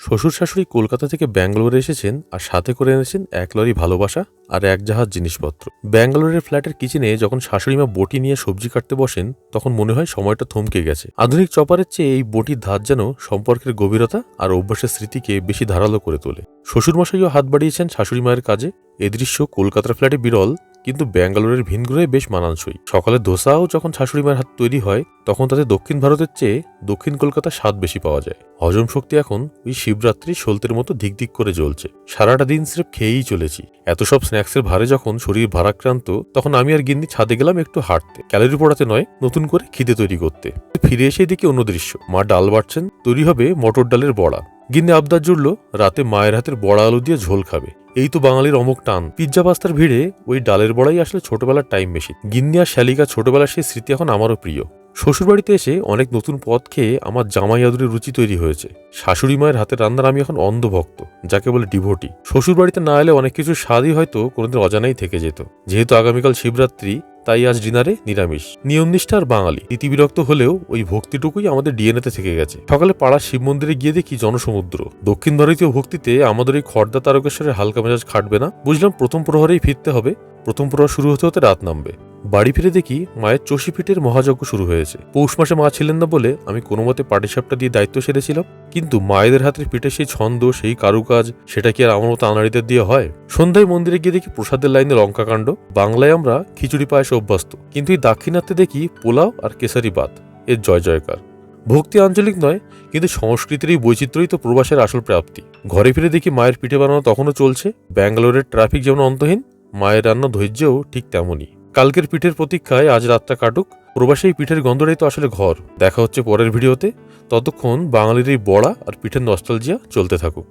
শ্বশুর শাশুড়ি কলকাতা থেকে ব্যাঙ্গালোরে এসেছেন আর সাথে করে এনেছেন এক লরি ভালোবাসা আর এক জাহাজ জিনিসপত্র। ব্যাঙ্গালোরের ফ্ল্যাটের কিচেনে যখন শাশুড়িমা বটি নিয়ে সবজি কাটতে বসেন তখন মনে হয় সময়টা থমকে গেছে। আধুনিক চপারের চেয়ে এই বটির ধার যেন সম্পর্কের গভীরতা আর অভ্যাসের স্মৃতিকে বেশি ধারালো করে তোলে। শ্বশুরমশাইও হাত বাড়িয়েছেন শাশুড়ি মায়ের কাজে। এ দৃশ্য কলকাতার ফ্ল্যাটে বিরল, কিন্তু ব্যাঙ্গালোরের ভিনগ্রহে বেশ মানানসই। সকালে ধোসাও যখন শাশুড়ি মায়ের হাত তৈরি হয় তখন তাতে দক্ষিণ ভারতের চেয়ে দক্ষিণ কলকাতার স্বাদ বেশি পাওয়া যায়। হজম শক্তি এখন ওই শিবরাত্রি সলতের মতো ধিকধিক করে জ্বলছে। সারাটা দিন স্রেফ খেয়েই চলেছি। এত সব স্ন্যাক্সের ভারে যখন শরীর ভারাক্রান্ত তখন আমি আর গিন্নি ছাদে গেলাম একটু হাঁটতে, ক্যালোরি পোড়াতে নয়, নতুন করে খিদে তৈরি করতে। ফিরে এসে দিকে অন্য দৃশ্য, মা ডাল বাটছেন, তৈরি হবে মটর ডালের বড়া। গিন্নি আবদার জুড়ল রাতে মায়ের হাতের বড়া আলু দিয়ে ঝোল খাবে। এই তো বাঙালির অমুক টান। পিৎজা পাস্তার ভিড়ে ওই ডালের বড়াই আসলে ছোটবেলার টাইম মেশিন। গিন্নি আর শালিকা ছোটবেলার সেই স্মৃতি এখন আমারও প্রিয়। শ্বশুরবাড়িতে এসে অনেক নতুন পদ খেয়ে আমার জামাই আদুরের রুচি তৈরি হয়েছে। শাশুড়ি মায়ের হাতের রান্নার আমি এখন অন্ধভক্ত, যাকে বলে ডিভোটি। শ্বশুরবাড়িতে না এলে অনেক কিছু স্বাদই হয়তো কোনোদিন অজানাই থেকে যেত। যেহেতু আগামীকাল শিবরাত্রি, তাই আজ ডিনারে নিরামিষ। নিয়মনিষ্ঠার বাঙালি, রীতিবিরক্ত হলেও ওই ভক্তিটুকুই আমাদের ডিএনএতে থেকে গেছে। সকালে পাড়ার শিব মন্দিরে গিয়ে দেখি জনসমুদ্র। দক্ষিণ ভারতীয় ভক্তিতে আমাদের এই খড়দা তারকেশ্বরের হালকা মেজাজ খাটবে না। বুঝলাম প্রথম প্রহরেই ফিরতে হবে। প্রথম প্রহর শুরু হতে হতে রাত নামবে। বাড়ি ফিরে দেখি মায়ের চষিপিঠের মহাযজ্ঞ শুরু হয়েছে। পৌষ মাসে মা ছিলেন না বলে আমি কোনো মতে পাটিসাপটা দিয়ে দায়িত্ব সেরেছিলাম, কিন্তু মায়েদের হাতের পিঠে সেই ছন্দ, সেই কারুকাজ, সেটা কি আর আমার মতো আনাড়িদের দিয়ে হয়? সন্ধ্যায় মন্দিরে গিয়ে দেখি প্রসাদের লাইনে লঙ্কাকাণ্ড। বাংলায় আমরা খিচুড়ি পায়েসে অভ্যস্ত, কিন্তু এই দাক্ষিণাত্যে দেখি পোলাও আর কেসারি বাত, এর জয় জয়কার। ভক্তি আঞ্চলিক নয়, কিন্তু সংস্কৃতির এই বৈচিত্র্যই তো প্রবাসের আসল প্রাপ্তি। ঘরে ফিরে দেখি মায়ের পিঠে বানানো তখনও চলছে। ব্যাঙ্গালোরের ট্রাফিক যেমন অন্তহীন, মায়ের রান্না ধৈর্যও ঠিক তেমনই। কালকের পিঠের প্রতীক্ষায় আজ রাতটা কাটুক। প্রবাসে এই পিঠের গন্ধটাই তো আসলে ঘর। দেখা হচ্ছে পরের ভিডিওতে। ততক্ষণ বাঙালির এই বড়া আর পিঠের নস্টালজিয়া চলতে থাকুক।